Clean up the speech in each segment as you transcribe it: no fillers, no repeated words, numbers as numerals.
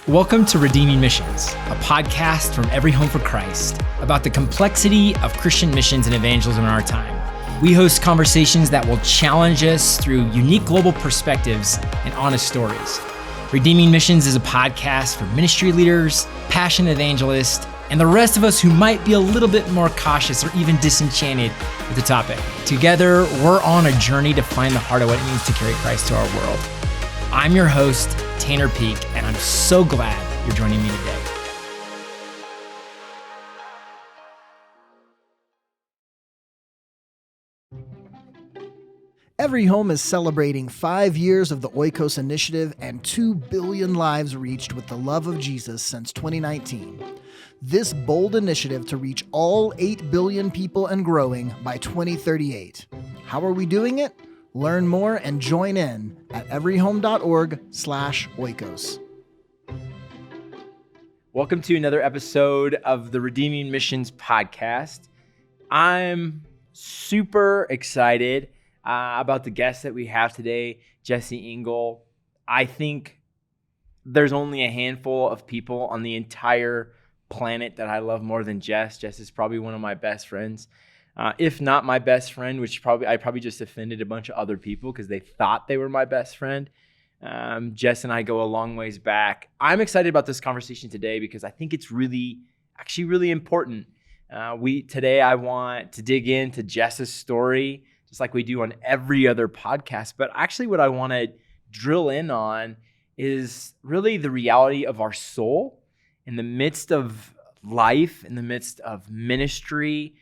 Welcome to Redeeming Missions, a podcast from Every Home for Christ about the complexity of Christian missions and evangelism in our time. We host conversations that will challenge us through unique global perspectives and honest stories. Redeeming Missions is a podcast for ministry leaders, passionate evangelists, and the rest of us who might be a little bit more cautious or even disenchanted with the topic. Together, we're on a journey to find the heart of what it means to carry Christ to our world. I'm your host, Peake, and I'm so glad you're joining me today. Every Home is celebrating 5 years of the Oikos Initiative and 2 billion lives reached with the love of Jesus since 2019. This bold initiative to reach all 8 billion people and growing by 2038. How are we doing it? Learn more and join in at everyhome.org/oikos. Welcome to another episode of the Redeeming Missions podcast. I'm super excited about the guest that we have today, Jesse Engle. I think there's only a handful of people on the entire planet that I love more than Jess. Jess is probably one of my best friends. If not my best friend, which I probably just offended a bunch of other people because they thought they were my best friend. Jess and I go a long ways back. I'm excited about this conversation today because I think it's really important. Today I want to dig into Jess's story, just like we do on every other podcast. But actually what I want to drill in on is really the reality of our soul in the midst of life, in the midst of ministry.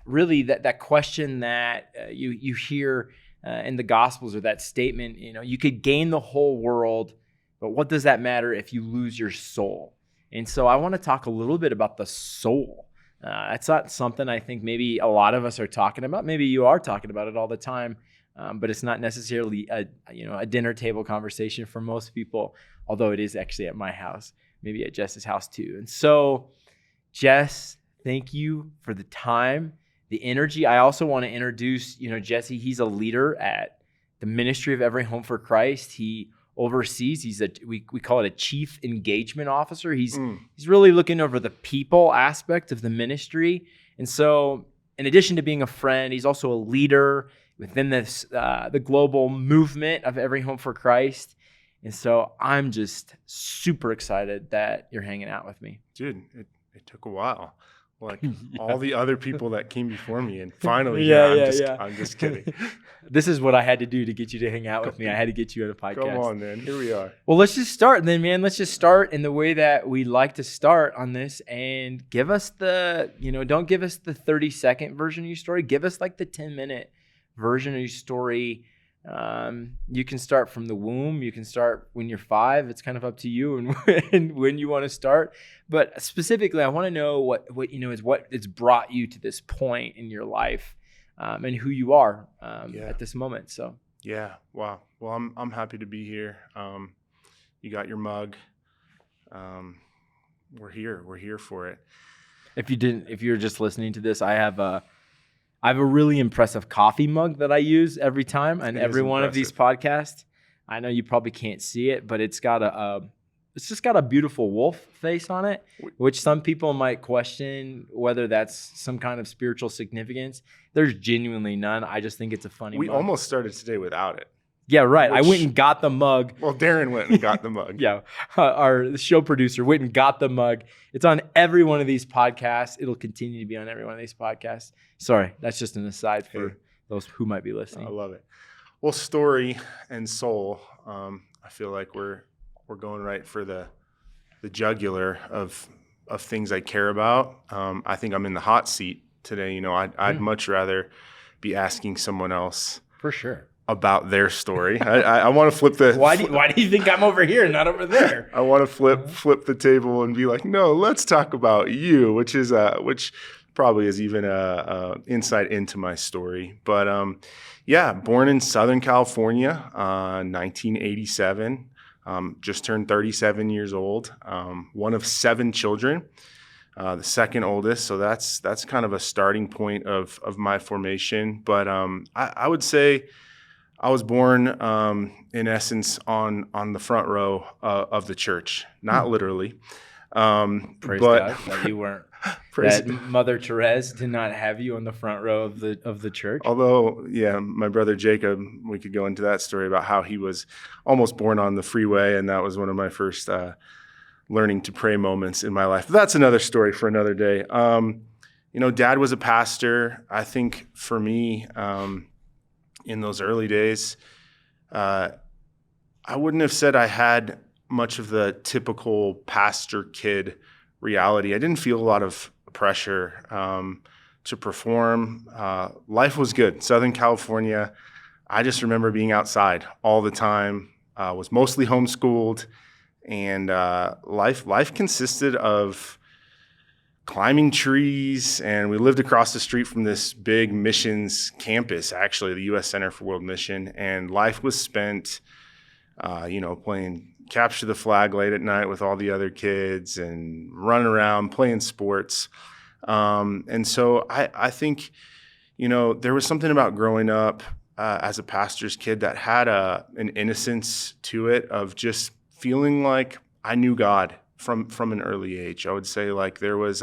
Really that question that you hear in the Gospels, or that statement, you could gain the whole world, but what does that matter if you lose your soul? And so I want to talk a little bit about the soul. It's not something I think maybe a lot of us are talking about. Maybe you are talking about it all the time, but it's not necessarily a dinner table conversation for most people, although it is actually at my house, maybe at Jess's house too. And so, Jess, thank you for the time, the energy. I also want to introduce, Jesse. He's a leader at the ministry of Every Home for Christ. He oversees. We call it a chief engagement officer. He's really looking over the people aspect of the ministry. And so, in addition to being a friend, he's also a leader within this the global movement of Every Home for Christ. And so, I'm just super excited that you're hanging out with me, dude. It took a while. Like all the other people that came before me, and finally, I'm just kidding. This is what I had to do to get you to hang out with me. I had to get you on a podcast. Come on, man. Here we are. Well, let's just start then, man. Let's just start in the way that we like to start on this, and give us don't give us the 30-second version of your story. Give us like the 10-minute version of your story. You can start from the womb. You can start when you're 5. It's kind of up to you and when you want to start. But specifically, I want to know what it's brought you to this point in your life, and who you are at this moment. So yeah, wow. Well, I'm happy to be here. You got your mug. We're here. We're here for it. If you're just listening to this, I have a really impressive coffee mug that I use every time on every one of these podcasts. I know you probably can't see it, but it's just got a beautiful wolf face on it, which some people might question whether that's some kind of spiritual significance. There's genuinely none. I just think it's a funny mug. We almost started today without it. Yeah, right. I went and got the mug. Well, Darren went and got the mug. Yeah, our show producer went and got the mug. It's on every one of these podcasts. It'll continue to be on every one of these podcasts. Sorry, that's just an aside for those who might be listening. I love it. Well, story and soul. I feel like we're going right for the jugular of things I care about. I think I'm in the hot seat today. I'd much rather be asking someone else for sure about their story. I want to flip the. Why do you think I'm over here and not over there? I want to flip the table and be like, no, let's talk about you, which probably is even a insight into my story. But born in Southern California, 1987. Just turned 37 years old. One of 7 children, the second oldest. So that's kind of a starting point of my formation. But I would say I was born, in essence, on the front row of the church, not literally. Praise But God that you weren't. praise, That Mother Therese did not have you on the front row of the church. although, yeah, my brother Jacob, we could go into that story about how he was almost born on the freeway, and that was one of my first learning to pray moments in my life. But that's another story for another day. Dad was a pastor. I think for me, in those early days, I wouldn't have said I had much of the typical pastor kid reality. I didn't feel a lot of pressure to perform. Life was good. Southern California, I just remember being outside all the time. Was mostly homeschooled, and life consisted of climbing trees, and we lived across the street from this big missions campus, actually, the U.S. Center for World Mission, and life was spent, playing capture the flag late at night with all the other kids and running around, playing sports. And so I think, there was something about growing up as a pastor's kid that had an innocence to it of just feeling like I knew God from an early age. I would say like there was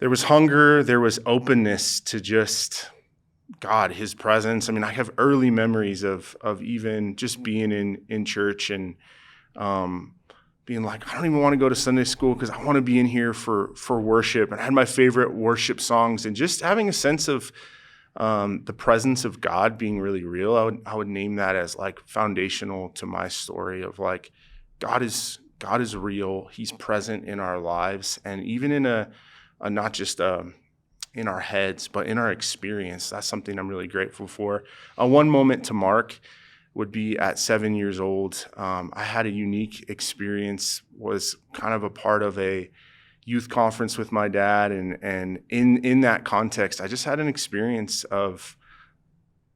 hunger, there was openness to just God, his presence. I mean, I have early memories of even just being in church and being like, I don't even want to go to Sunday school because I want to be in here for worship. And I had my favorite worship songs and just having a sense of the presence of God being really real. I would name that as like foundational to my story of like God is real. He's present in our lives, and even in a not just in our heads, but in our experience. That's something I'm really grateful for. One moment to mark would be at 7 years old. I had a unique experience, was kind of a part of a youth conference with my dad. And in that context, I just had an experience of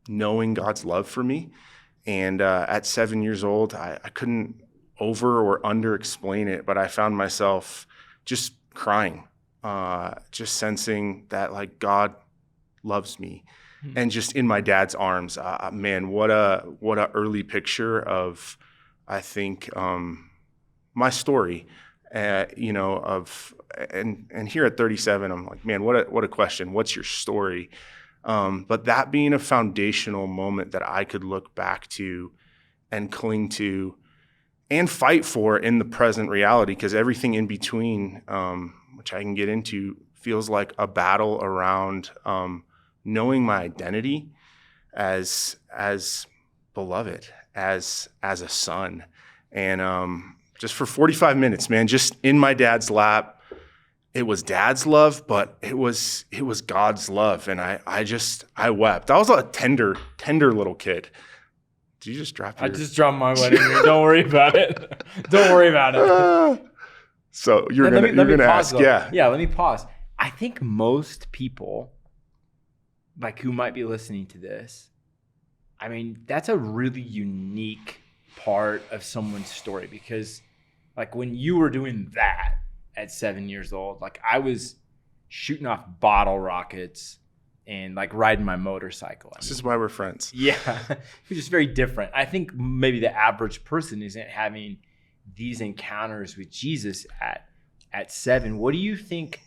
knowing God's love for me. And at 7 years old, I couldn't over or under explain it, but I found myself just crying, just sensing that like God loves me, and just in my dad's arms. Man, what a early picture of, I think, my story. And here at 37, I'm like, man, what a question. What's your story? But that being a foundational moment that I could look back to and cling to and fight for in the present reality, because everything in between, which I can get into, feels like a battle around knowing my identity as beloved, as a son. And just for 45 minutes, man, just in my dad's lap, it was dad's love, but it was God's love. And I wept. I was a tender little kid. Did you just drop your... I just dropped my wedding ring. Don't worry about it. Don't worry about it. So you're gonna ask, though. yeah. Yeah, let me pause. I think most people, like, who might be listening to this, I mean, that's a really unique part of someone's story, because like when you were doing that at 7 years old, like I was shooting off bottle rockets and like riding my motorcycle. This is why we're friends. Yeah, it's just very different. I think maybe the average person isn't having these encounters with Jesus at 7. What do you think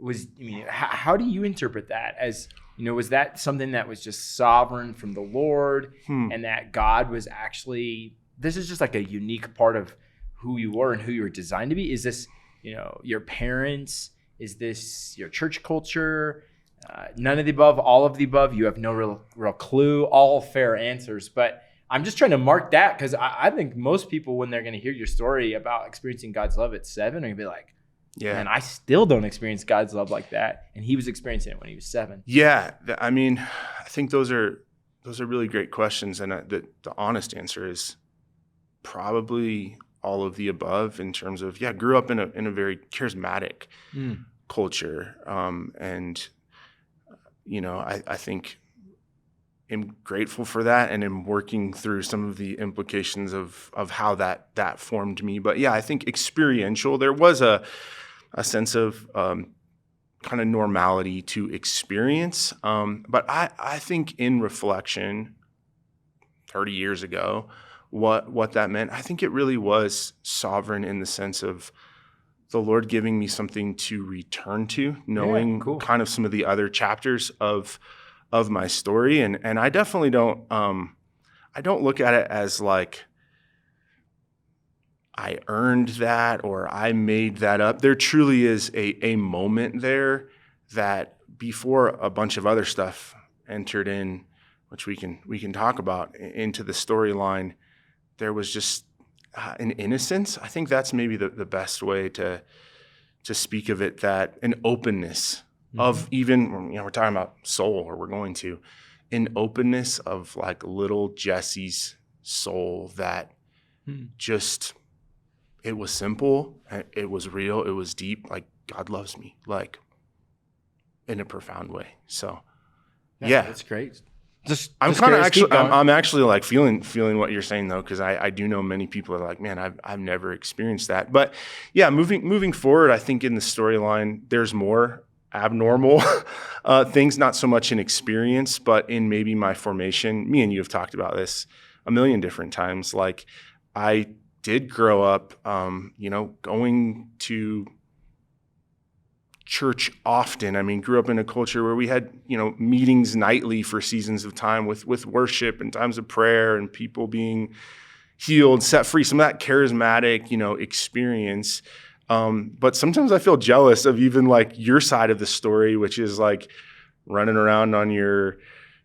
was, I mean, how do you interpret that as, was that something that was just sovereign from the Lord, and that God was actually, this is just like a unique part of who you were and who you were designed to be? Is this, your parents? Is this your church culture? None of the above, all of the above? You have no real clue. All fair answers. But I'm just trying to mark that, because I think most people, when they're going to hear your story about experiencing God's love at 7, are going to be like, yeah, man, I still don't experience God's love like that. And he was experiencing it when he was 7. Yeah. I mean, I think those are really great questions. And the honest answer is probably all of the above, in terms of, grew up in a very charismatic culture. And, I think I'm grateful for that, and am working through some of the implications of how that formed me. But yeah, I think experiential, there was a sense of kind of normality to experience. But I think in reflection, 30 years ago, what that meant. I think it really was sovereign in the sense of the Lord giving me something to return to, knowing cool. kind of some of the other chapters of my story. And I definitely don't look at it as like I earned that or I made that up. There truly is a moment there that before a bunch of other stuff entered in, which we can talk about into the storyline, there was just an innocence. I think that's maybe the best way to speak of it, that an openness of even, we're talking about soul, or we're going to, an openness of like little Jesse's soul that just, it was simple, it was real, it was deep, like God loves me, like in a profound way. So yeah. That's great. I'm kind of actually, I'm actually like feeling what you're saying though, because I do know many people are like, man, I've never experienced that. But yeah, moving forward, I think in the storyline, there's more abnormal things, not so much in experience, but in maybe my formation. Me and you have talked about this a million different times. Like I did grow up, going to church often. I mean, grew up in a culture where we had, meetings nightly for seasons of time with worship and times of prayer and people being healed, set free, some of that charismatic, experience. But sometimes I feel jealous of even like your side of the story, which is like running around on your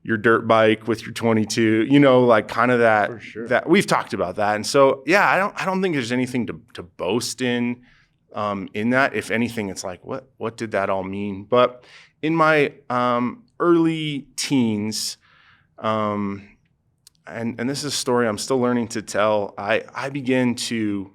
dirt bike with your 22, like kind of that, For sure. that we've talked about that. And so, yeah, I don't think there's anything to boast in that. If anything, it's like, what did that all mean? But in my early teens, and this is a story I'm still learning to tell, I began to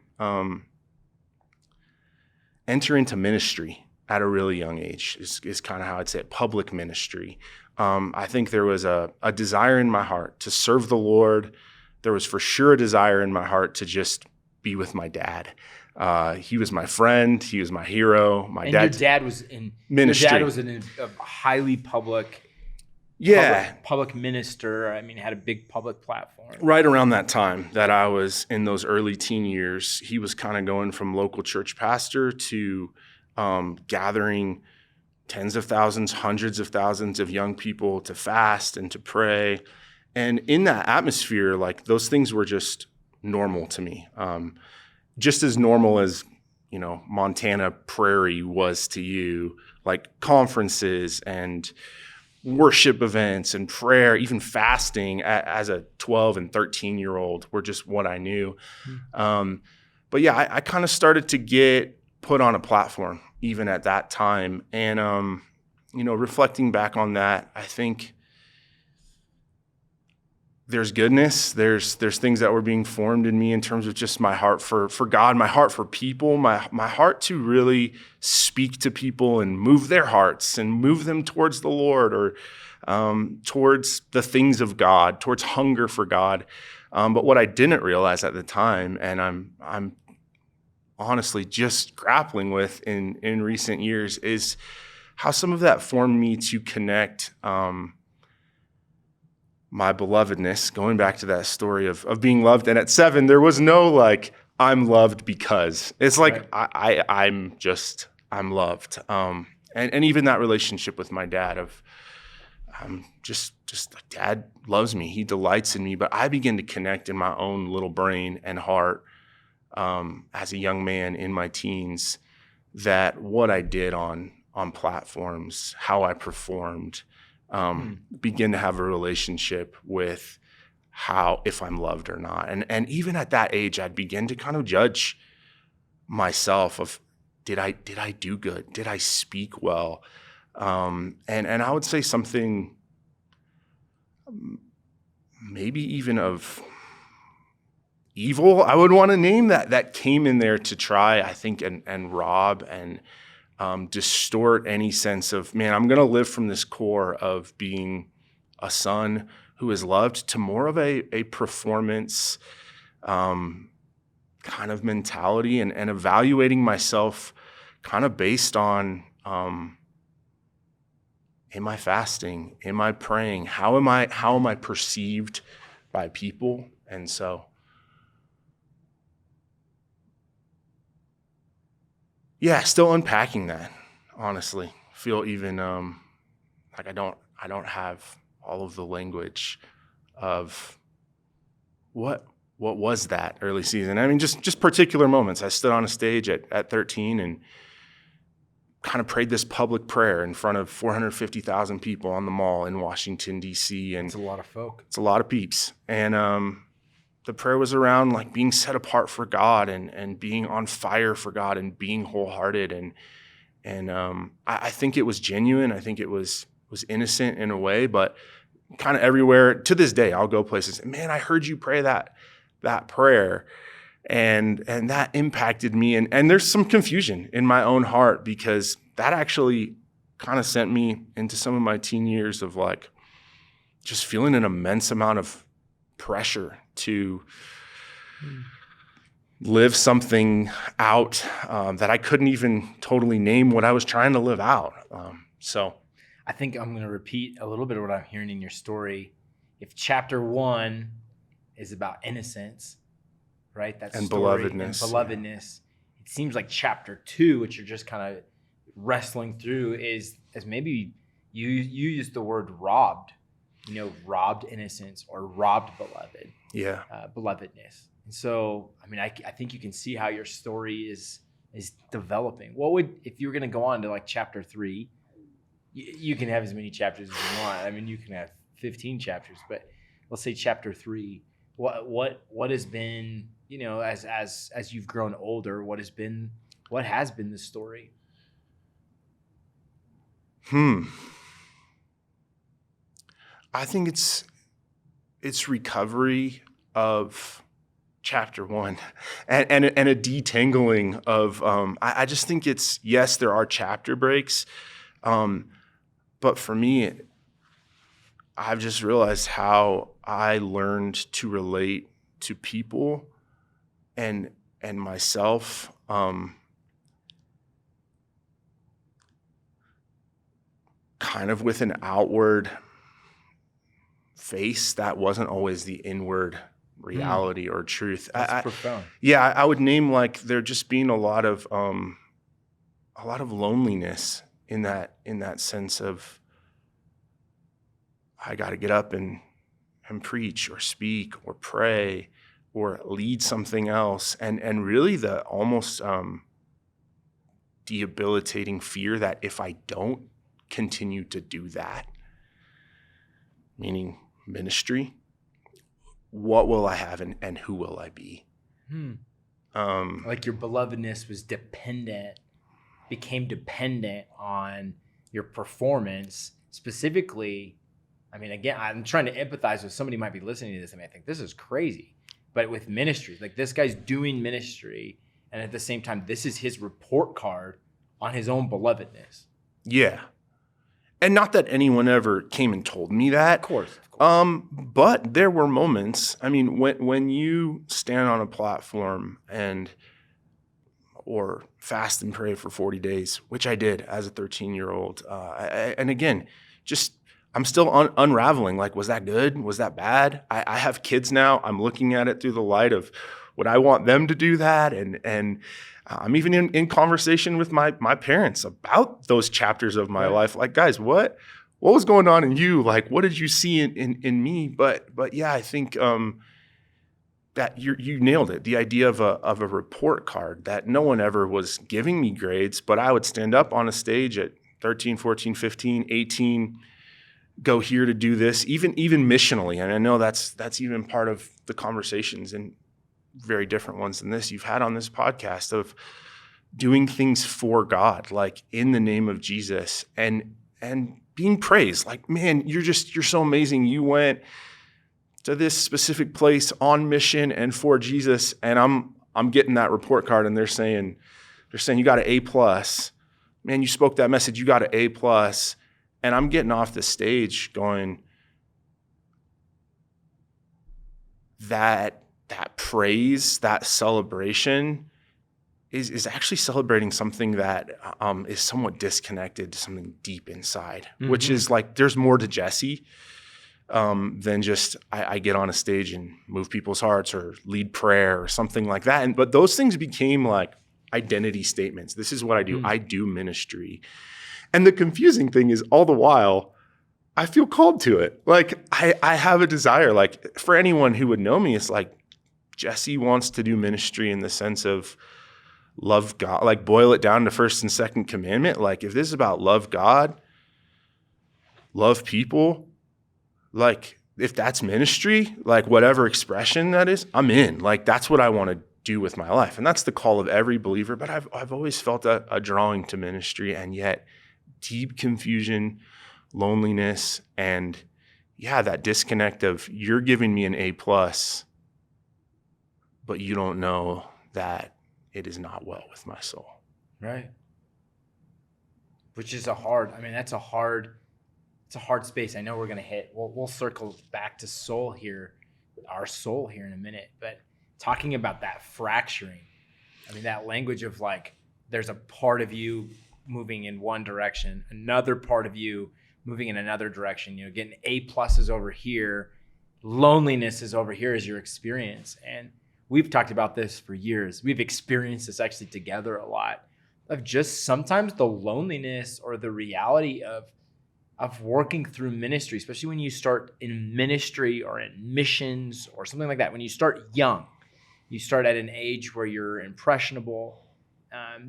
enter into ministry at a really young age, is kind of how I'd say it, public ministry. I think there was a desire in my heart to serve the Lord. There was for sure a desire in my heart to just be with my dad. He was my friend. He was my hero. Your dad was in ministry. Your dad was a highly public minister. I mean, had a big public platform. Right around that time that I was in those early teen years, he was kind of going from local church pastor to gathering tens of thousands, hundreds of thousands of young people to fast and to pray. And in that atmosphere, like those things were just normal to me. Just as normal as, Montana prairie was to you, like conferences and worship events and prayer, even fasting as a 12 and 13-year-old were just what I knew. But yeah, I kind of started to get put on a platform even at that time. And, reflecting back on that, I think there's goodness, there's things that were being formed in me in terms of just my heart for God, my heart for people, my heart to really speak to people and move their hearts and move them towards the Lord or towards the things of God, towards hunger for God. But what I didn't realize at the time, and I'm honestly just grappling with in recent years, is how some of that formed me to connect my belovedness, going back to that story of being loved. And at 7, there was no like, I'm loved because. It's like, right. I'm loved. And even that relationship with my dad of just dad loves me. He delights in me. But I began to connect in my own little brain and heart as a young man in my teens that what I did on platforms, how I performed, begin to have a relationship with how, if I'm loved or not. And even at that age, I'd begin to kind of judge myself of, did I do good? Did I speak well? And I would say something maybe even of evil, I would want to name that came in there to try, I think, and rob and distort any sense of, man, I'm going to live from this core of being a son who is loved to more of a performance kind of mentality and evaluating myself kind of based on, am I fasting? Am I praying? How am I perceived by people. And so, yeah, still unpacking that, honestly. Feel even like I don't have all of the language of what was that early season. I mean, just particular moments. I stood on a stage at 13 and kind of prayed this public prayer in front of 450,000 people on the mall in Washington, D.C. And It's a lot of folk. it's a lot of peeps. And the prayer was around like being set apart for God and being on fire for God and being wholehearted. And I think it was genuine. I think it was innocent in a way, but kind of everywhere to this day, I'll go places and, man, I heard you pray that prayer. And that impacted me. And there's some confusion in my own heart because that actually kind of sent me into some of my teen years of like just feeling an immense amount of pressure to live something out that I couldn't even totally name what I was trying to live out. So I think I'm going to repeat a little bit of what I'm hearing in your story. If chapter 1 is about innocence, right? That's and story belovedness. And belovedness. Yeah. It seems like chapter 2, which you're just kind of wrestling through, is maybe you used the word robbed. Robbed innocence or robbed beloved. Yeah. Belovedness. And so, I mean, I think you can see how your story is developing. What would, if you were going to go on to like chapter 3, you can have as many chapters as you want. I mean, you can have 15 chapters, but let's say chapter 3. What has been, as you've grown older, what has been the story? I think it's recovery of chapter 1 and a detangling of I just think it's, yes, there are chapter breaks, but for me, I've just realized how I learned to relate to people and myself kind of with an outward face that wasn't always the inward reality or truth. That's profound. Yeah, I would name like there just being a lot of loneliness in that sense of I got to get up and preach or speak or pray or lead something else, and really the almost debilitating fear that if I don't continue to do that, meaning ministry, what will I have and who will I be? Like your belovedness became dependent on your performance. Specifically, I mean, again, I'm trying to empathize with somebody who might be listening to this. I mean, I think this is crazy, but with ministry, like this guy's doing ministry, and at the same time, this is his report card on his own belovedness. Yeah. And not that anyone ever came and told me that. Of course. But there were moments. I mean, when you stand on a platform or fast and pray for 40 days, which I did as a 13-year-old. And again, just I'm still unraveling. Like, was that good? Was that bad? I have kids now. I'm looking at it through the light of would I want them to do that? And I'm even in conversation with my parents about those chapters of my life. Like, guys, what was going on in you? Like, what did you see in me? But yeah, I think that you nailed it. The idea of a report card that no one ever was giving me grades, but I would stand up on a stage at 13, 14, 15, 18, go here to do this, even missionally. And I know that's even part of the conversations and very different ones than this you've had on this podcast of doing things for God, like in the name of Jesus and being praised. Like, man, you're so amazing. You went to this specific place on mission and for Jesus. And I'm getting that report card and they're saying you got an A+. Man, you spoke that message, you got an A+. And I'm getting off the stage going, that praise, that celebration is actually celebrating something that is somewhat disconnected to something deep inside, which is like there's more to Jesse. than just I get on a stage and move people's hearts or lead prayer or something like that. But those things became like identity statements. This is what I do. I do ministry. And the confusing thing is all the while, I feel called to it. Like I have a desire, like for anyone who would know me, it's like Jesse wants to do ministry in the sense of love God, like boil it down to first and second commandment. Like if this is about love God, love people, like if that's ministry, like whatever expression that is, I'm in. Like that's what I want to do with my life. And that's the call of every believer. But I've always felt a drawing to ministry, and yet deep confusion, loneliness, and that disconnect of you're giving me an A+, but you don't know that it is not well with my soul. Right. Which is that's a hard space. I know we're going to hit, we'll circle back to our soul here in a minute, but talking about that fracturing, that language of like, there's a part of you moving in one direction, another part of you moving in another direction, getting A+ over here, loneliness is over here as your experience. And we've talked about this for years. We've experienced this actually together a lot, of just sometimes the loneliness or the reality of working through ministry, especially when you start in ministry or in missions or something like that. When you start young, you start at an age where you're impressionable.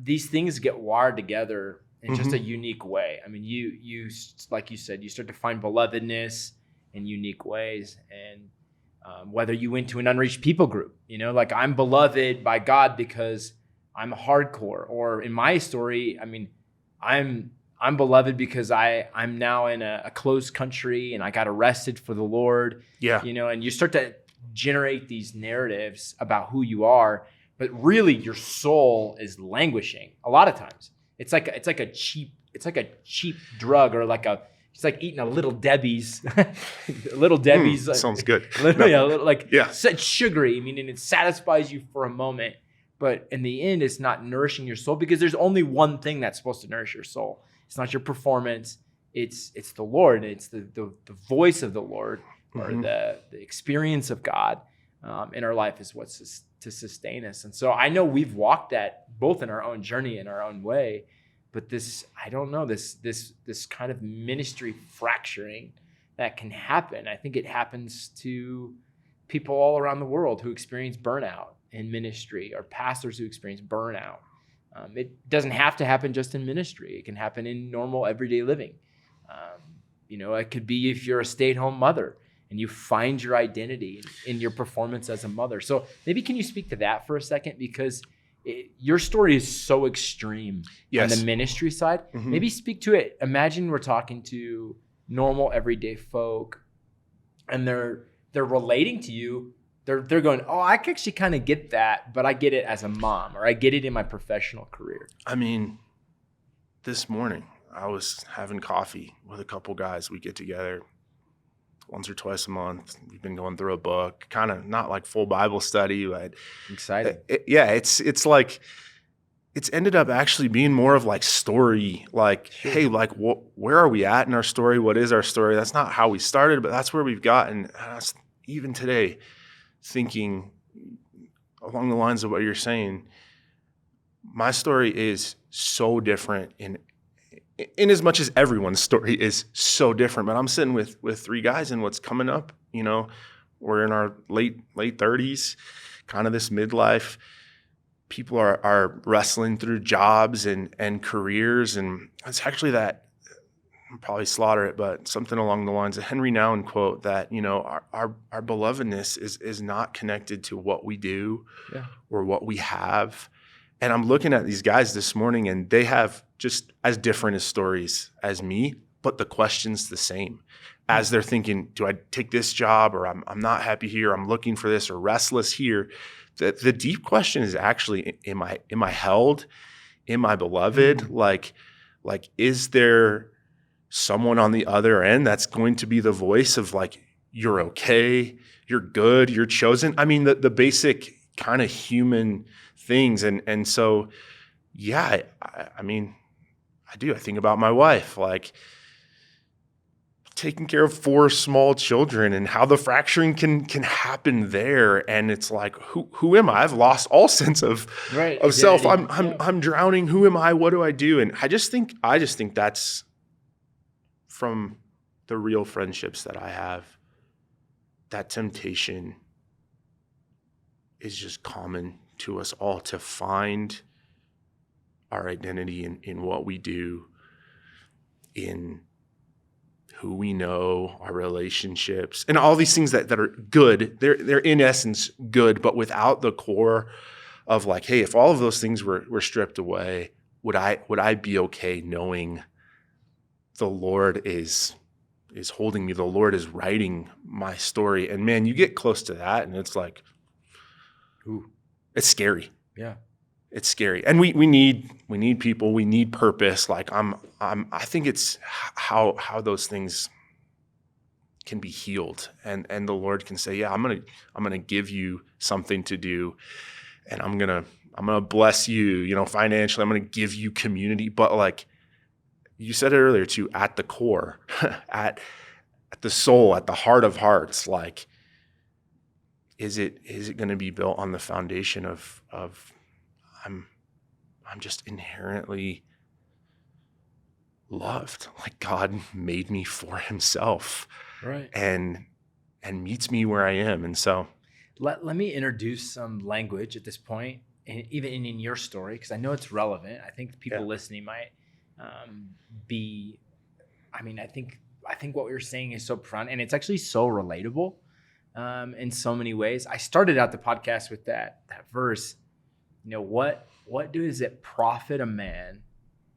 These things get wired together in just a unique way. You like you said, you start to find belovedness in unique ways. And whether you went to an unreached people group, like I'm beloved by God because I'm hardcore, or in my story, I'm beloved because I'm now in a closed country and I got arrested for the Lord. Yeah. And you start to generate these narratives about who you are, but really your soul is languishing a lot of times. It's like a cheap drug, or it's like eating a Little Debbie's. Little Debbie's. Sounds good. Literally, such sugary. And it satisfies you for a moment, but in the end, it's not nourishing your soul, because there's only one thing that's supposed to nourish your soul. It's not your performance. It's the Lord. It's the voice of the Lord, or the experience of God in our life is what's to sustain us. And so I know we've walked that both in our own journey, in our own way. But this kind of ministry fracturing that can happen, I think it happens to people all around the world who experience burnout in ministry, or pastors who experience burnout. It doesn't have to happen just in ministry. It can happen in normal everyday living. It could be if you're a stay-at-home mother and you find your identity in your performance as a mother. So maybe can you speak to that for a second? Because your story is so extreme on the ministry side. Maybe speak to it. Imagine we're talking to normal everyday folk, and they're relating to you. They're going, oh, I can actually kind of get that, but I get it as a mom, or I get it in my professional career. This morning I was having coffee with a couple guys. We get together once or twice a month. We've been going through a book, kind of not like full Bible study, but exciting. It's like, it's ended up actually being more of like story, like, hey, like where are we at in our story? What is our story? That's not how we started, but that's where we've gotten. Even today, thinking along the lines of what you're saying, my story is so different in as much as everyone's story is so different. But I'm sitting with three guys, and what's coming up, we're in our late 30s, kind of this midlife. People are wrestling through jobs and careers, and it's actually that, I'll probably slaughter it, but something along the lines of Henry Nouwen quote that, our belovedness is not connected to what we do or what we have. And I'm looking at these guys this morning, and they have just as different as stories as me, but the question's the same. As they're thinking, do I take this job, or I'm not happy here, I'm looking for this, or restless here. The deep question is actually, am I held? Am I beloved? Like, is there someone on the other end that's going to be the voice of like, you're okay, you're good, you're chosen? The basic kind of human things. And so, I do. I think about my wife. Like, taking care of 4 small children and how the fracturing can happen there. And it's like, who am I? I've lost all sense of self. I'm drowning. Who am I? What do I do? And I just think that's from the real friendships that I have. That temptation is just common to us all, to find our identity in what we do, in who we know, our relationships, and all these things that are good. They're in essence good, but without the core of like, hey, if all of those things were stripped away, would I be okay knowing the Lord is holding me, the Lord is writing my story? And man, you get close to that and it's like, ooh, it's scary. Yeah. It's scary. And we need people, we need purpose. Like I think it's how those things can be healed, and the Lord can say, yeah, I'm gonna give you something to do, and I'm gonna bless you, financially. I'm gonna give you community. But like you said it earlier too, at the core, at the soul, at the heart of hearts, like is it gonna be built on the foundation of I'm just inherently loved, like God made me for himself, right? And meets me where I am. And so let me introduce some language at this point, and even in your story, because I know it's relevant. I think people listening might be, I think what we were saying is so profound, and it's actually so relatable in so many ways. I started out the podcast with that verse. What does it profit a man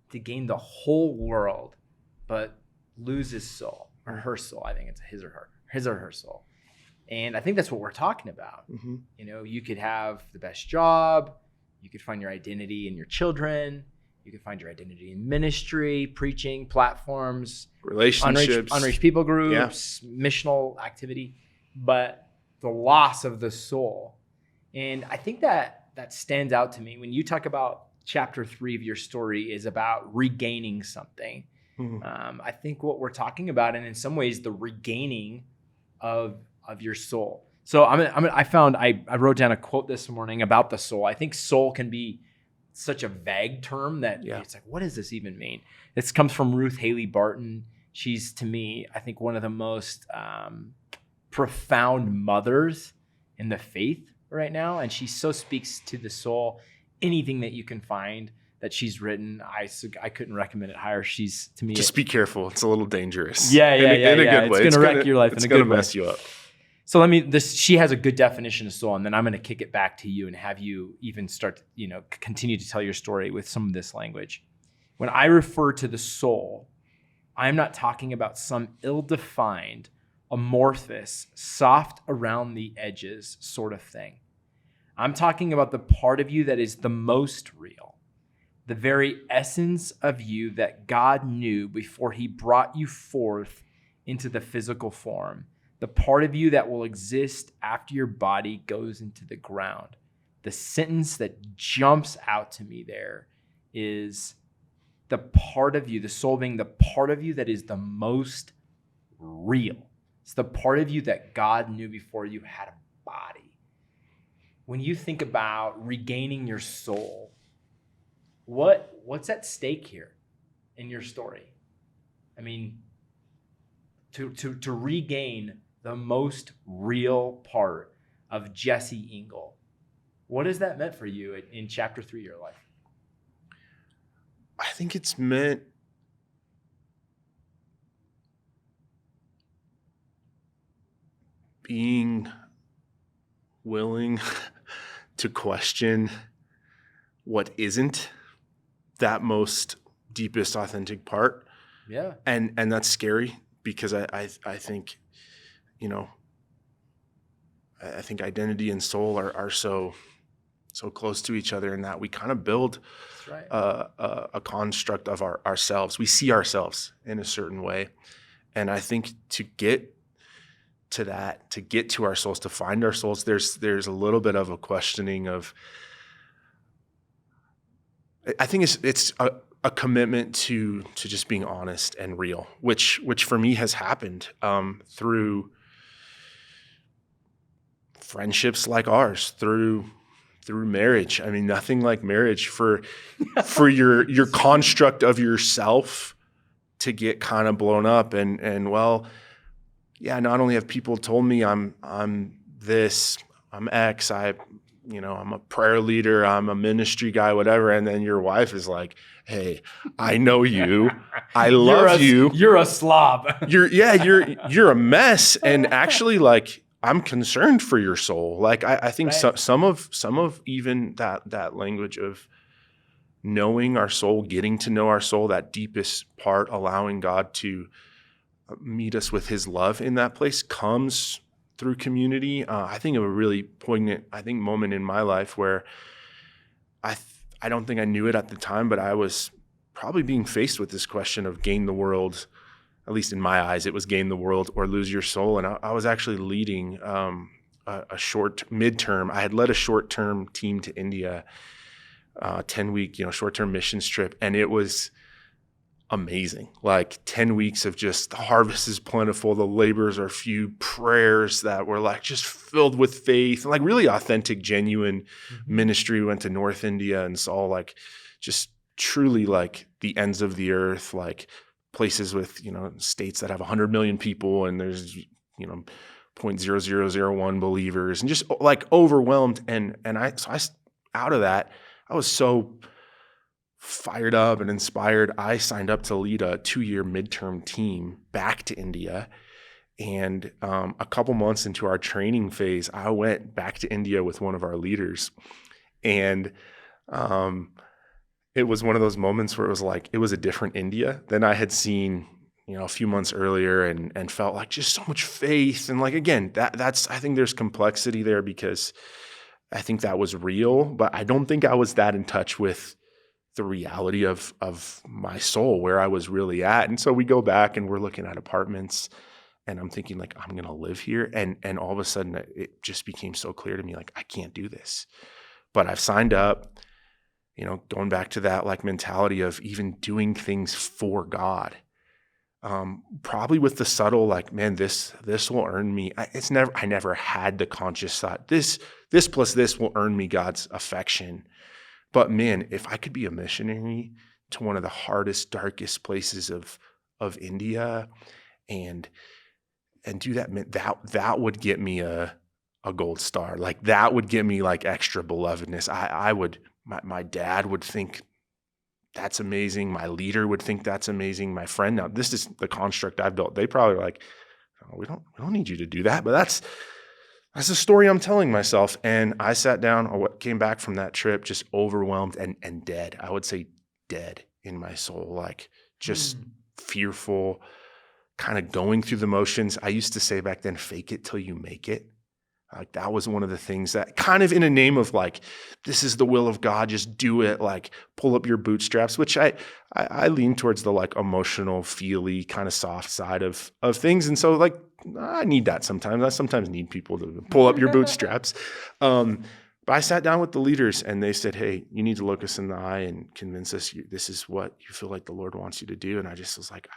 to gain the whole world but lose his soul, or her soul? I think it's his or her soul. And I think that's what we're talking about. Mm-hmm. You could have the best job, you could find your identity in your children, you could find your identity in ministry, preaching, platforms, relationships, unreached people groups, missional activity, but the loss of the soul. And I think that stands out to me when you talk about chapter 3 of your story is about regaining something. Mm-hmm. I think what we're talking about, and in some ways the regaining of your soul. So I wrote down a quote this morning about the soul. I think soul can be such a vague term that it's like, what does this even mean? This comes from Ruth Haley Barton. She's, to me, I think one of the most profound mothers in the faith right now, and she so speaks to the soul. Anything that you can find that she's written, I couldn't recommend it higher. She's, to me, just be careful. It's a little dangerous. In a good way. It's going to wreck your life. It's going to mess you up. So she has a good definition of soul, and then I'm going to kick it back to you and have you even start to, continue to tell your story with some of this language. When I refer to the soul, I'm not talking about some ill-defined, amorphous, soft around the edges sort of thing. I'm talking about the part of you that is the most real, the very essence of you that God knew before he brought you forth into the physical form, the part of you that will exist after your body goes into the ground. The sentence that jumps out to me there is the part of you, the soul being the part of you that is the most real. It's the part of you that God knew before you had a body. When you think about regaining your soul, what's at stake here in your story? I mean, to regain the most real part of Jesse Engle, what has that meant for you in chapter 3 of your life? I think it's meant being willing to question what isn't that most deepest, authentic part. Yeah. And that's scary because I think, I think identity and soul are so close to each other in that we kind of build a construct of ourselves. We see ourselves in a certain way. And I think to get to that, to get to our souls, to find our souls, there's a little bit of a questioning of, I think it's a commitment to just being honest and real, which for me has happened through friendships like ours, through marriage. I mean, nothing like marriage for your construct of yourself to get kind of blown up. And well, yeah, not only have people told me I'm this, I'm X, I'm a prayer leader, I'm a ministry guy, whatever. And then your wife is like, hey, I know you. I love you. You're a slob. You're a mess. And actually, like, I'm concerned for your soul. Like, I think right. some of even that language of knowing our soul, getting to know our soul, that deepest part, allowing God to meet us with his love in that place comes through community. I think of a really poignant, moment in my life where I don't think I knew it at the time, but I was probably being faced with this question of gain the world. At least in my eyes, it was gain the world or lose your soul. And I was actually leading a short midterm. I had led a short-term team to India, 10-week, short-term missions trip. And it was amazing. Like 10 weeks of just the harvest is plentiful. The labors are few, prayers that were like just filled with faith and like really authentic, genuine ministry. We went to North India and saw like just truly like the ends of the earth, like places with, states that have 100 million people and there's, 0.0001 believers and just like overwhelmed. And I out of that, I was so fired up and inspired. I signed up to lead a 2-year midterm team back to India. And a couple months into our training phase, I went back to India with one of our leaders. And it was one of those moments where it was like, it was a different India than I had seen, a few months earlier and felt like just so much faith. And like, again, that's, I think there's complexity there because I think that was real, but I don't think I was that in touch with the reality of my soul, where I was really at. And so we go back and we're looking at apartments and I'm thinking like, I'm going to live here. And all of a sudden it just became so clear to me, like, I can't do this, but I've signed up, going back to that like mentality of even doing things for God. Probably with the subtle, like, man, this will earn me. I never had the conscious thought, this plus this will earn me God's affection. But man, if I could be a missionary to one of the hardest, darkest places of India and do that, that would get me a gold star. Like that would get me like extra belovedness. My dad would think that's amazing. My leader would think that's amazing. My friend, now this is the construct I've built. They probably are like, oh, we don't need you to do that. But that's the story I'm telling myself. And I sat down, or what came back from that trip, just overwhelmed and dead. I would say dead in my soul, like just fearful, kind of going through the motions. I used to say back then, fake it till you make it. Like that was one of the things that kind of in a name of like, this is the will of God, just do it, like pull up your bootstraps, which I lean towards the like emotional, feely kind of soft side of things. And so like, I need that sometimes. I sometimes need people to pull up your bootstraps. But I sat down with the leaders and they said, hey, you need to look us in the eye and convince us this is what you feel like the Lord wants you to do. And I just was like,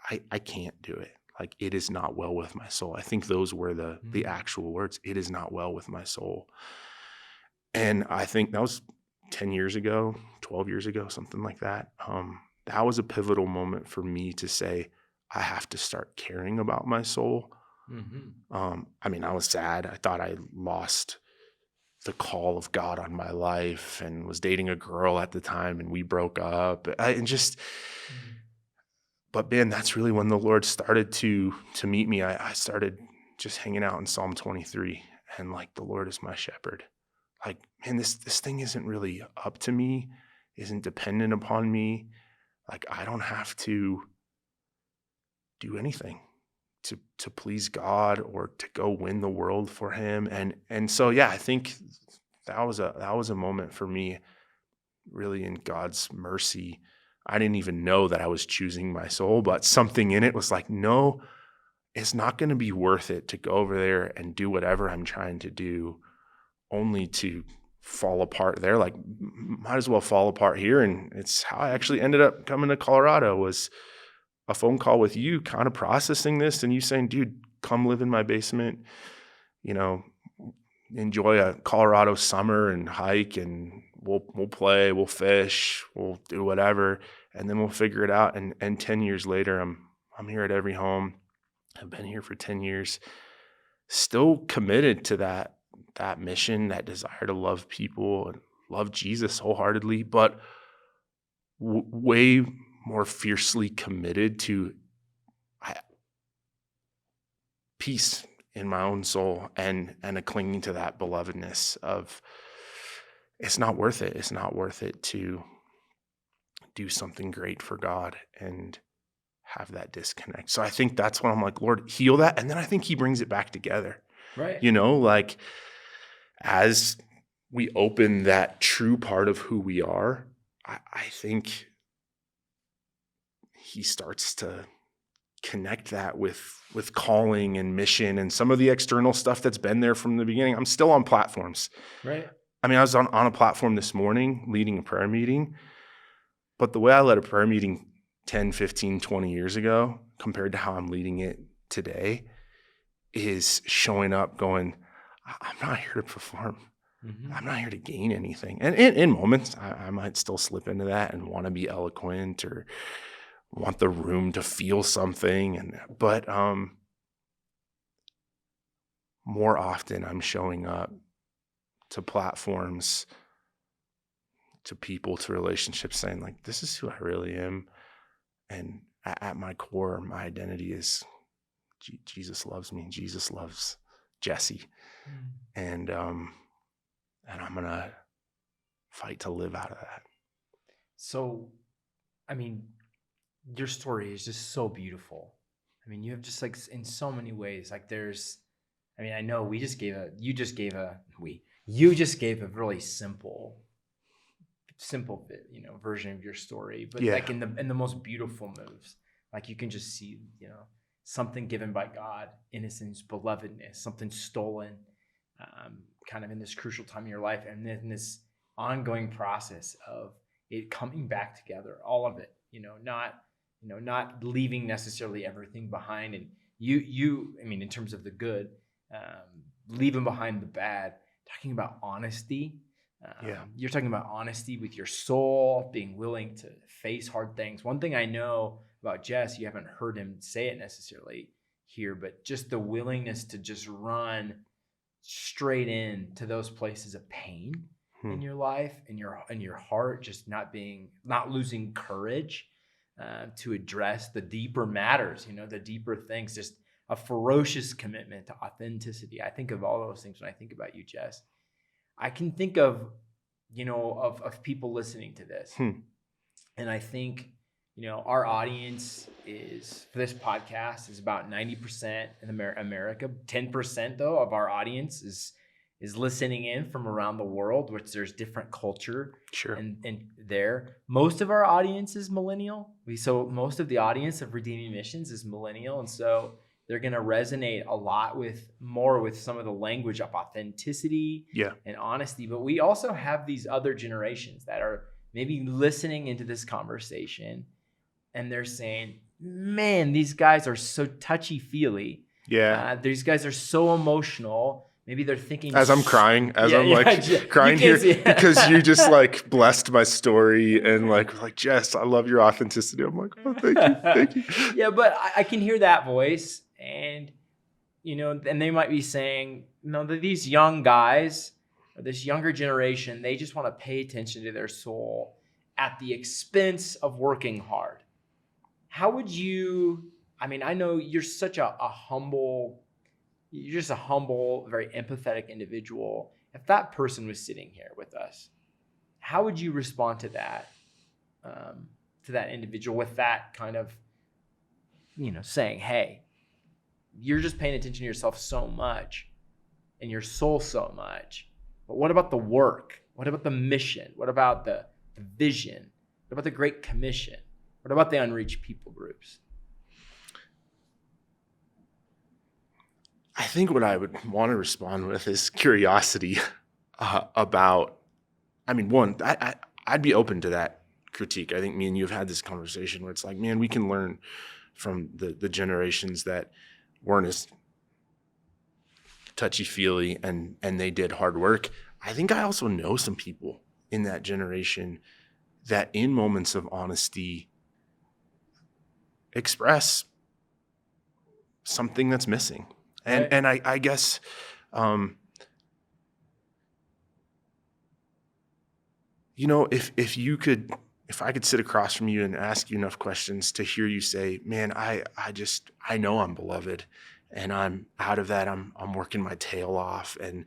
I can't do it. Like, it is not well with my soul. I think those were the actual words. It is not well with my soul. And I think that was 10 years ago, 12 years ago, something like that. That was a pivotal moment for me to say, I have to start caring about my soul. I mean, I was sad. I thought I lost the call of God on my life and was dating a girl at the time and we broke up. But man, that's really when the Lord started to meet me. I started just hanging out in Psalm 23 and like, the Lord is my shepherd. Like, man, this thing isn't really up to me, isn't dependent upon me. Like, I don't have to do anything to please God or to go win the world for him. And so, yeah, I think that was a moment for me, really in God's mercy. I didn't even know that I was choosing my soul, but something in it was like, no, it's not going to be worth it to go over there and do whatever I'm trying to do only to fall apart there. Like, might as well fall apart here. And it's how I actually ended up coming to Colorado, was a phone call with you kind of processing this and you saying, dude, come live in my basement, enjoy a Colorado summer and hike, and we'll play, we'll fish, we'll do whatever, and then we'll figure it out. And 10 years later, I'm here at Every Home. I've been here for 10 years, still committed to that mission, that desire to love people and love Jesus wholeheartedly, but way more fiercely committed to peace in my own soul and a clinging to that belovedness of, it's not worth it. It's not worth it to do something great for God and have that disconnect. So I think that's when I'm like, Lord, heal that. And then I think he brings it back together. Right. Like, as we open that true part of who we are, I think he starts to connect that with calling and mission and some of the external stuff that's been there from the beginning. I'm still on platforms. Right. I mean, I was on a platform this morning leading a prayer meeting, but the way I led a prayer meeting 10, 15, 20 years ago compared to how I'm leading it today is showing up going, I'm not here to perform. Mm-hmm. I'm not here to gain anything. And in moments, I might still slip into that and want to be eloquent or want the room to feel something. But more often I'm showing up to platforms, to people, to relationships, saying like, this is who I really am. And at my core, my identity is Jesus loves me. Jesus loves Jesse. And I'm going to fight to live out of that. So, I mean, your story is just so beautiful. I mean, you have just like in so many ways, like I know you just gave a really simple, version of your story, but like in the most beautiful moves, like you can just see, something given by God, innocence, belovedness, something stolen, kind of in this crucial time in your life, and then this ongoing process of it coming back together, all of it, not leaving necessarily everything behind. And in terms of the good, leaving behind the bad, talking about honesty. You're talking about honesty with your soul, being willing to face hard things. One thing I know about Jess, you haven't heard him say it necessarily here, but just the willingness to just run straight into those places of pain in your life, in your heart, just not losing courage to address the deeper matters, the deeper things, just a ferocious commitment to authenticity. I think of all those things when I think about you, Jess. I can think of people listening to this. And I think, our audience for this podcast is about 90% in America. 10% though of our audience is listening in from around the world, which there's different culture. Sure. And there, most of our audience is millennial. So most of the audience of Redeeming Missions is millennial. And so they're going to resonate a lot with some of the language of authenticity and honesty. But we also have these other generations that are maybe listening into this conversation and they're saying, man, these guys are so touchy-feely. Yeah. These guys are so emotional. Maybe they're thinking... As I'm crying, crying here because you just like blessed my story and like, Jess, I love your authenticity. I'm like, oh, thank you. Yeah, but I can hear that voice. And, and they might be saying, that these young guys, or this younger generation, they just want to pay attention to their soul at the expense of working hard. How would you, I know you're such a humble, very empathetic individual. If that person was sitting here with us, how would you respond to that individual with that kind of, saying, hey, you're just paying attention to yourself so much and your soul so much. But what about the work? What about the mission? What about the vision? What about the Great Commission? What about the unreached people groups? I think what I would want to respond with is curiosity about I mean, one, I'd be open to that critique. I think me and you have had this conversation where it's like, man, we can learn from the generations that weren't as touchy-feely and they did hard work. I think I also know some people in that generation that in moments of honesty express something that's missing. And Right. and I guess if I could sit across from you and ask you enough questions to hear you say, man, I know I'm beloved and I'm out of that. I'm working my tail off. And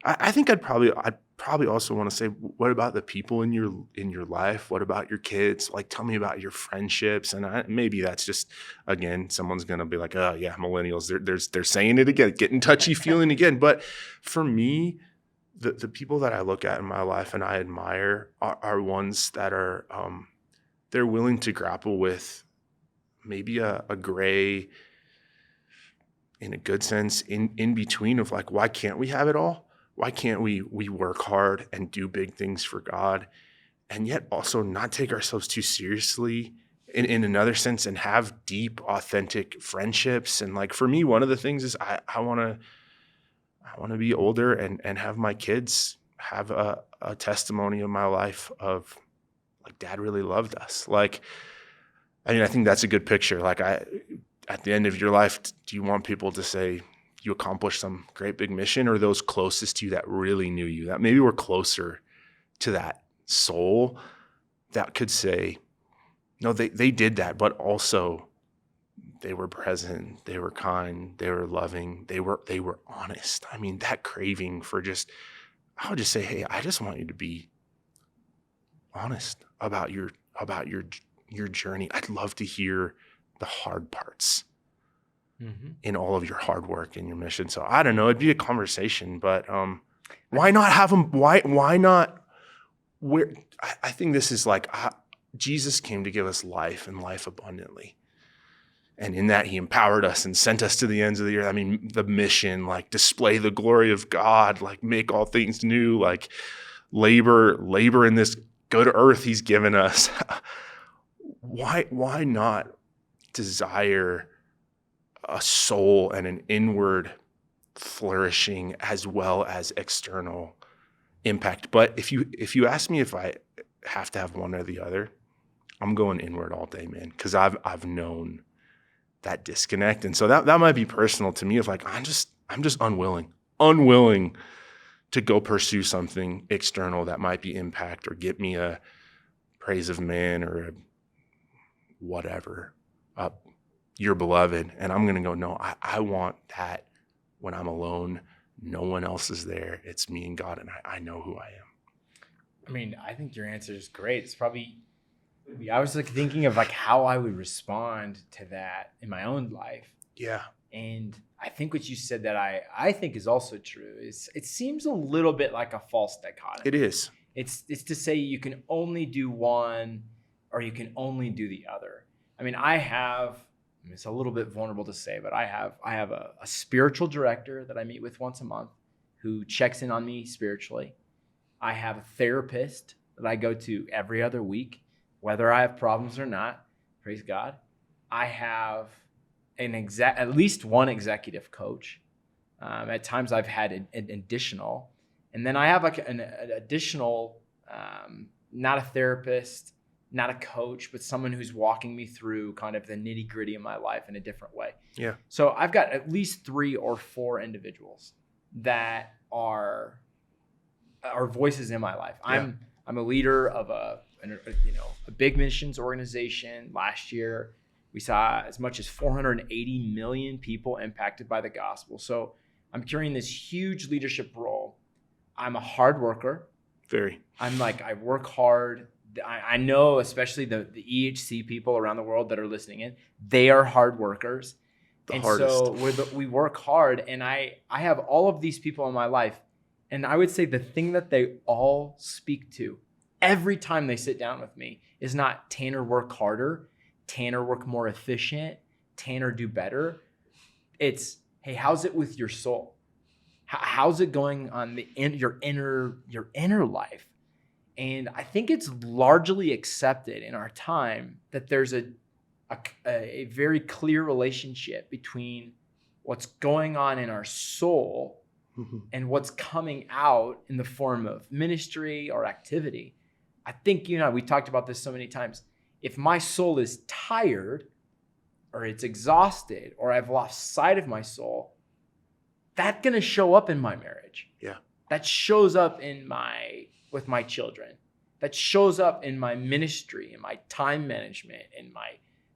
I think I'd probably also want to say, what about the people in your life? What about your kids? Like, tell me about your friendships. And maybe that's just, again, someone's going to be like, oh yeah, millennials, they're saying it again, getting touchy feeling again. But for me, the people that I look at in my life and I admire are ones that are, they're willing to grapple with maybe a gray, in a good sense, in between of like, why can't we have it all? Why can't we work hard and do big things for God and yet also not take ourselves too seriously in another sense and have deep, authentic friendships? And like, for me, one of the things is I want to be older and have my kids have a testimony of my life of like, Dad really loved us. Like, I mean, I think that's a good picture. Like, at the end of your life, do you want people to say you accomplished some great big mission, or those closest to you that really knew you, that maybe were closer to that soul, that could say, no, they did that, but also they were present, they were kind, they were loving, they were honest. I mean, that craving for I would just say, hey, I just want you to be honest about your journey. I'd love to hear the hard parts in all of your hard work and your mission. So I don't know, it'd be a conversation, but why not have them? Why not? I think this is like, Jesus came to give us life and life abundantly. And in that he empowered us and sent us to the ends of the earth. I mean, the mission, like display the glory of God, like make all things new, like labor in this good earth he's given us. Why not desire a soul and an inward flourishing as well as external impact? But if you ask me if I have to have one or the other, I'm going inward all day, man, because I've known that disconnect. And so that might be personal to me, of like, I'm just unwilling to go pursue something external that might be impact or get me a praise of man or a whatever, you're beloved. And I'm going to go, no, I want that when I'm alone. No one else is there. It's me and God, and I know who I am. I mean, I think your answer is great. It's probably, I was like thinking of like how I would respond to that in my own life. Yeah. And I think what you said that I think is also true is it seems a little bit like a false dichotomy. It is. It's to say you can only do one or you can only do the other. I mean, it's a little bit vulnerable to say, but I have a spiritual director that I meet with once a month who checks in on me spiritually. I have a therapist that I go to every other week, whether I have problems or not. Praise God. I have at least one executive coach. At times I've had an additional, and then I have like an additional, not a therapist, not a coach, but someone who's walking me through kind of the nitty gritty of my life in a different way. Yeah. So I've got at least 3 or 4 individuals that are voices in my life. Yeah. I'm a leader of a big missions organization. Last year, we saw as much as 480 million people impacted by the gospel. So I'm carrying this huge leadership role. I'm a hard worker. Very. I work hard. I know, especially the EHC people around the world that are listening in, they are hard workers. So we work hard, and I have all of these people in my life. And I would say the thing that they all speak to every time they sit down with me is not Tanner work harder, Tanner work more efficient, Tanner do better. It's, hey, how's it with your soul? How's it going on your inner life? And I think it's largely accepted in our time that there's a very clear relationship between what's going on in our soul and what's coming out in the form of ministry or activity. I think we talked about this so many times. If my soul is tired or it's exhausted or I've lost sight of my soul, that's going to show up in my marriage. Yeah. That shows up with my children. That shows up in my ministry, in my time management, in my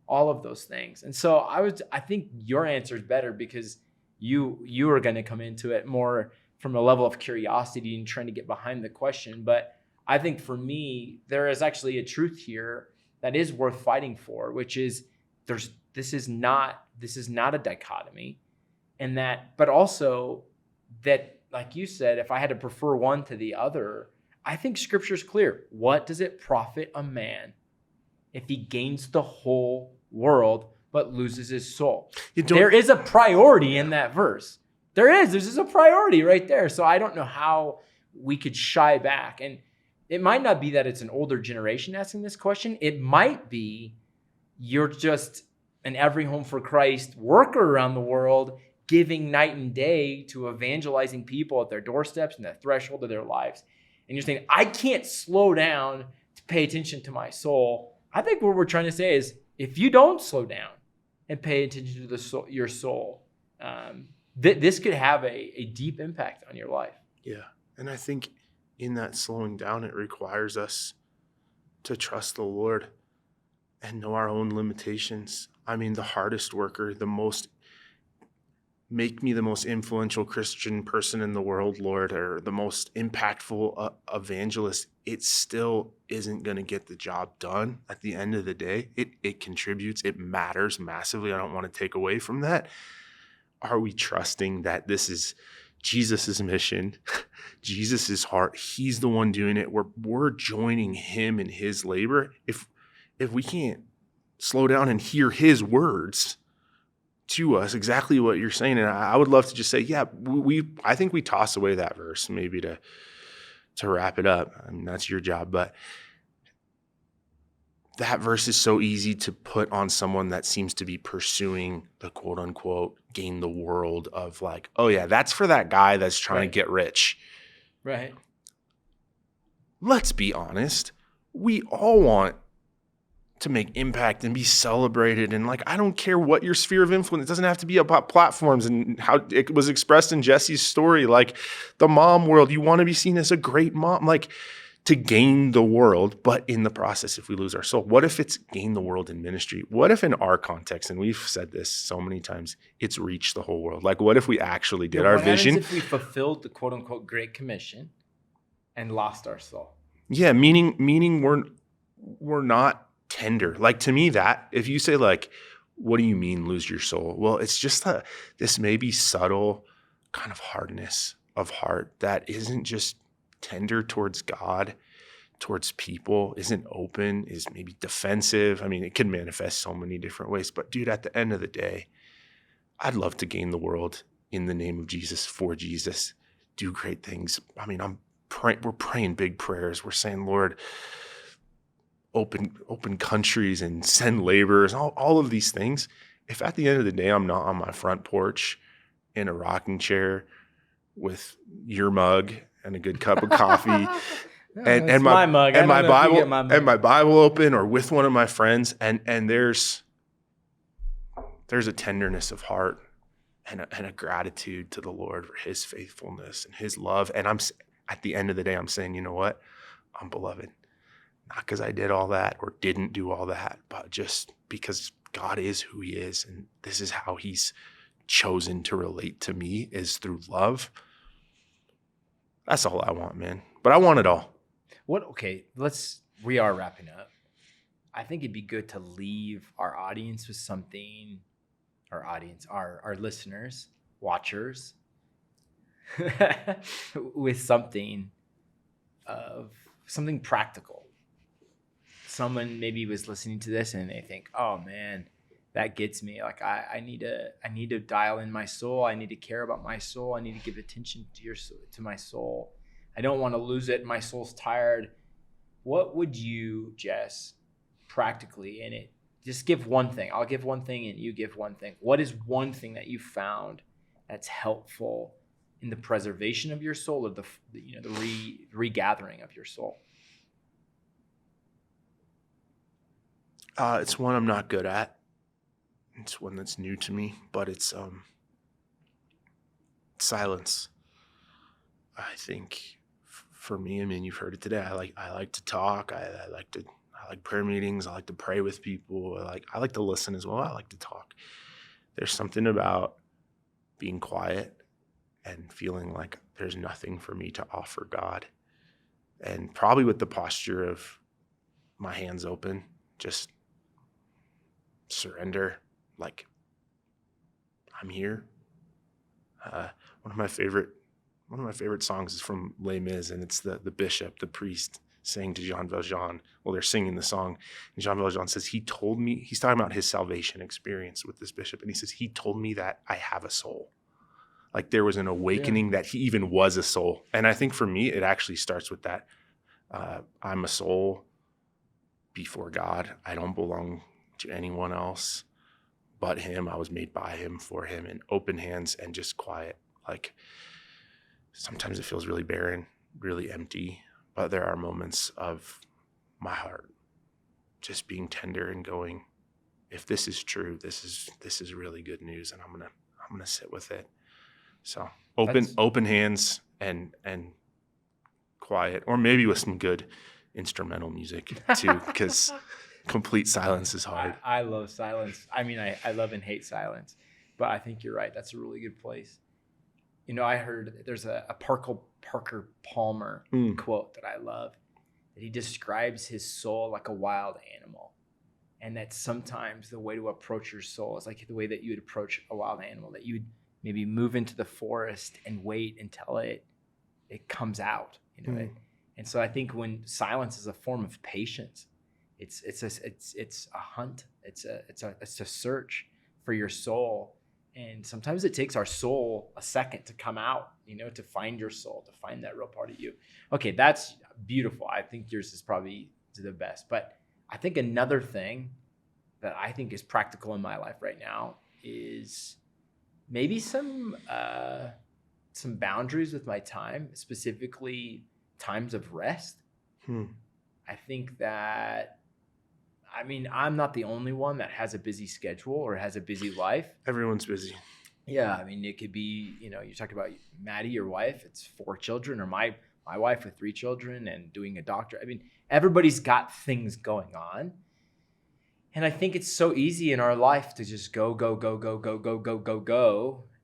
all of those things. And so I think your answer is better because you are going to come into it more from a level of curiosity and trying to get behind the question. But I think for me, there is actually a truth here that is worth fighting for, which is this is not a dichotomy, and but also that, like you said, if I had to prefer one to the other, I think Scripture's clear. What does it profit a man if he gains the whole world but loses his soul? There is a priority in that verse. There's just a priority right there. So I don't know how we could shy back. And it might not be that it's an older generation asking this question. It might be you're just an Every Home for Christ worker around the world, giving night and day to evangelizing people at their doorsteps and the threshold of their lives. And you're saying, I can't slow down to pay attention to my soul. I think what we're trying to say is, if you don't slow down and pay attention to your soul, this could have a deep impact on your life. Yeah. And I think in that slowing down, it requires us to trust the Lord and know our own limitations. I mean, the hardest worker, make me the most influential Christian person in the world, Lord, or the most impactful evangelist. It still isn't going to get the job done at the end of the day. It contributes. It matters massively. I don't want to take away from that. Are we trusting that this is Jesus' mission, Jesus' heart? He's the one doing it. We're joining him in his labor. If we can't slow down and hear his words to us, exactly what you're saying, and I would love to just say, yeah, I think we toss away that verse maybe to wrap it up. I mean, that's your job, but that verse is so easy to put on someone that seems to be pursuing the quote unquote gain the world of like, oh yeah, that's for that guy that's trying to get rich. Right. Let's be honest. We all want to make impact and be celebrated. And like, I don't care what your sphere of influence, it doesn't have to be about platforms and how it was expressed in Jesse's story. Like the mom world, you want to be seen as a great mom, like to gain the world. But in the process, if we lose our soul, what if it's gain the world in ministry? What if in our context, and we've said this so many times, it's reached the whole world? Like what if we actually did our vision? What happens if we fulfilled the quote unquote Great Commission and lost our soul? Yeah. Meaning we're not tender. Like to me, that if you say like, what do you mean lose your soul? Well, it's just this maybe subtle kind of hardness of heart that isn't just tender towards God, towards people, isn't open, is maybe defensive. I mean, it can manifest so many different ways, but dude, at the end of the day, I'd love to gain the world in the name of Jesus, for Jesus, do great things. I mean, we're praying big prayers. We're saying, Lord, open countries and send laborers, all of these things. If at the end of the day, I'm not on my front porch in a rocking chair with your mug and a good cup of coffee and my Bible open, or with one of my friends, and there's a tenderness of heart and a gratitude to the Lord for his faithfulness and his love. And at the end of the day, I'm saying, you know what? I'm beloved. Not because I did all that or didn't do all that, but just because God is who he is. And this is how he's chosen to relate to me, is through love. That's all I want, man. But I want it all. We are wrapping up. I think it'd be good to leave our audience with something, our listeners, watchers, with something practical. Someone maybe was listening to this and they think, oh man, that gets me. Like I need to dial in my soul. I need to care about my soul. I need to give attention to my soul. I don't want to lose it. My soul's tired. what would you, Jess, practically in it, just give one thing. I'll give one thing and you give one thing. What is one thing that you found that's helpful in the preservation of your soul, or the regathering of your soul? It's one I'm not good at. It's one that's new to me, but it's silence. I think for me, I mean, you've heard it today. I like to talk. I like prayer meetings. I like to pray with people. I like to listen as well. I like to talk. There's something about being quiet and feeling like there's nothing for me to offer God, and probably with the posture of my hands open, just surrender. Like, I'm here. One of my favorite songs is from Les Mis, and it's the bishop, the priest, saying to Jean Valjean, well, they're singing the song, and Jean Valjean says, he told me, he's talking about his salvation experience with this bishop, and he says, he told me that I have a soul. Like, there was an awakening that he even was a soul. And I think for me, it actually starts with that. I'm a soul before God. I don't belong to anyone else but him. I was made by him, for him, and open hands and just quiet. Like, sometimes it feels really barren, really empty, but there are moments of my heart just being tender and going, if this is true, this is really good news, and I'm gonna sit with it. So open hands and quiet, or maybe with some good instrumental music too, because complete silence is hard. I love silence. I mean, I love and hate silence, but I think you're right. That's a really good place. You know, I heard there's a Parker Palmer quote that I love, that he describes his soul like a wild animal. And that sometimes the way to approach your soul is like the way that you would approach a wild animal, that you'd maybe move into the forest and wait until it comes out, you know. And so I think when silence is a form of patience, it's a hunt, it's a search for your soul. And sometimes it takes our soul a second to come out, you know, to find your soul, to find that real part of you. Okay, that's beautiful. I think yours is probably the best. But I think another thing that I think is practical in my life right now is maybe some boundaries with my time, specifically times of rest. I think that, I mean, I'm not the only one that has a busy schedule or has a busy life. Everyone's busy. Yeah, I mean, it could be, you know, you talked about Maddie, your wife, it's 4 children, or my wife with 3 children and doing a doctor. I mean, everybody's got things going on. And I think it's so easy in our life to just go.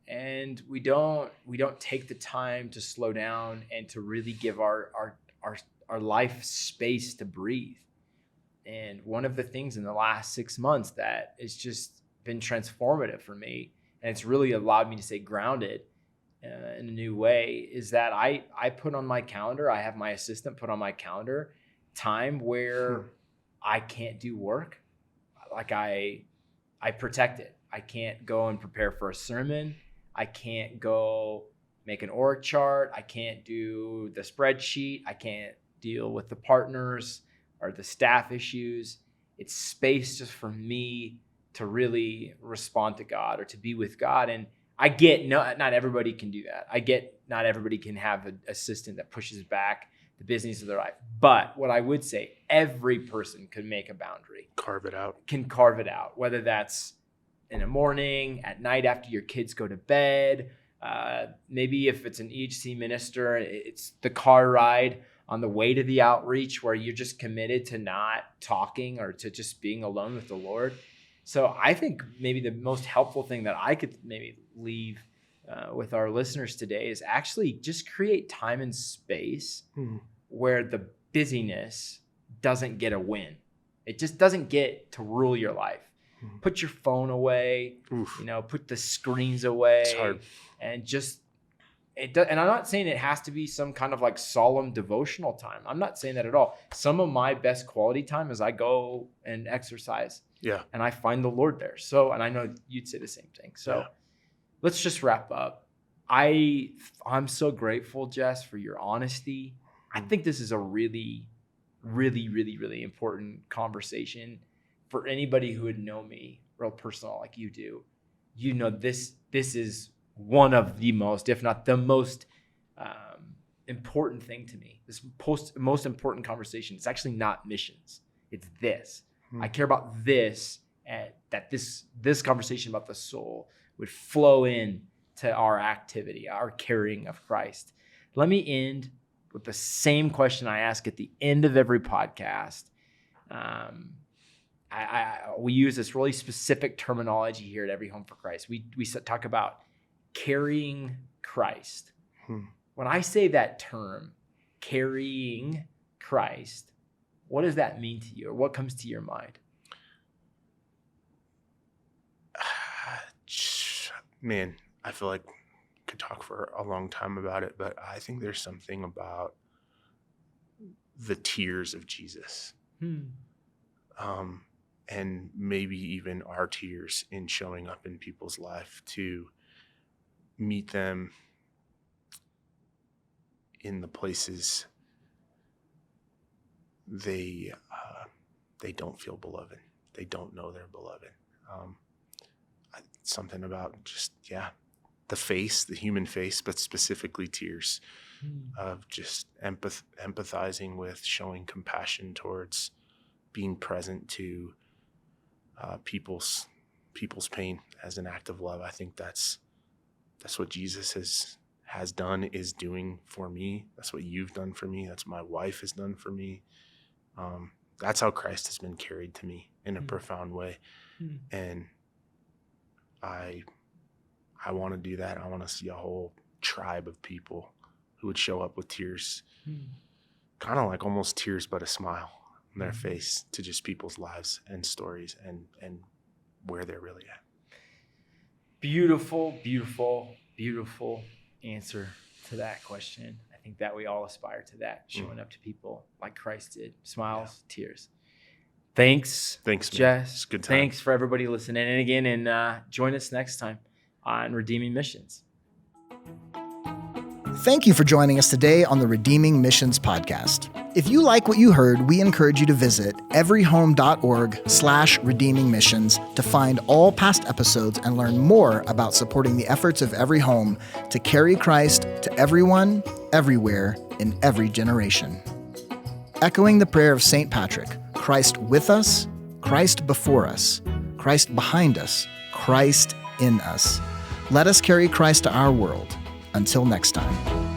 And we don't take the time to slow down and to really give our life space to breathe. And one of the things in the last 6 months that has just been transformative for me, and it's really allowed me to stay grounded in a new way, is that I put on my calendar, I have my assistant put on my calendar time where I can't do work. Like I protect it. I can't go and prepare for a sermon. I can't go make an org chart. I can't do the spreadsheet. I can't deal with the partners or the staff issues. It's space just for me to really respond to God or to be with God. And I get not everybody can do that. I get not everybody can have an assistant that pushes back the business of their life. But what I would say, every person could make a boundary. Can carve it out, whether that's in the morning, at night after your kids go to bed. Maybe if it's an EHC minister, it's the car ride on the way to the outreach where you're just committed to not talking or to just being alone with the Lord. So I think maybe the most helpful thing that I could maybe leave with our listeners today is actually just create time and space where the busyness doesn't get a win. It just doesn't get to rule your life. Put your phone away, you know, put the screens away. It's hard. And just, and I'm not saying it has to be some kind of like solemn devotional time. I'm not saying that at all. Some of my best quality time is I go and exercise. Yeah. And I find the Lord there. So, and I know you'd say the same thing. So let's just wrap up. I'm so grateful, Jess, for your honesty. I think this is a really really, really, really important conversation for anybody who would know me real personal like you do. You know, this is one of the most, if not the most important thing to me. This most important conversation. It's actually not missions. It's this. I care about this, and that this conversation about the soul would flow in to our activity, our carrying of Christ. Let me end with the same question I ask at the end of every podcast. We use this really specific terminology here at Every Home for Christ. We talk about carrying Christ. When I say that term, carrying Christ, what does that mean to you, or what comes to your mind? Man, I feel like I could talk for a long time about it, but I think there's something about the tears of Jesus. And maybe even our tears in showing up in people's life to meet them in the places they don't feel beloved. They don't know they're beloved. Something about just, the face, the human face, but specifically tears of just empathizing with, showing compassion towards, being present to people's pain as an act of love. I think that's what Jesus has done, is doing for me. That's what you've done for me. That's what my wife has done for me. That's how Christ has been carried to me in a profound way. And I want to do that. I want to see a whole tribe of people who would show up with tears, kind of like almost tears but a smile on their face, to just people's lives and stories and where they're really at. Beautiful, beautiful, beautiful answer to that question. I think that we all aspire to that, showing up to people like Christ did. Smiles, tears. Thanks, Jess. It's a good time. Thanks for everybody listening in again, and join us next time on Redeeming Missions. Thank you for joining us today on the Redeeming Missions podcast. If you like what you heard, we encourage you to visit everyhome.org/redeeming missions to find all past episodes and learn more about supporting the efforts of Every Home to carry Christ to everyone, everywhere, in every generation. Echoing the prayer of St. Patrick, Christ with us, Christ before us, Christ behind us, Christ in us. Let us carry Christ to our world. Until next time.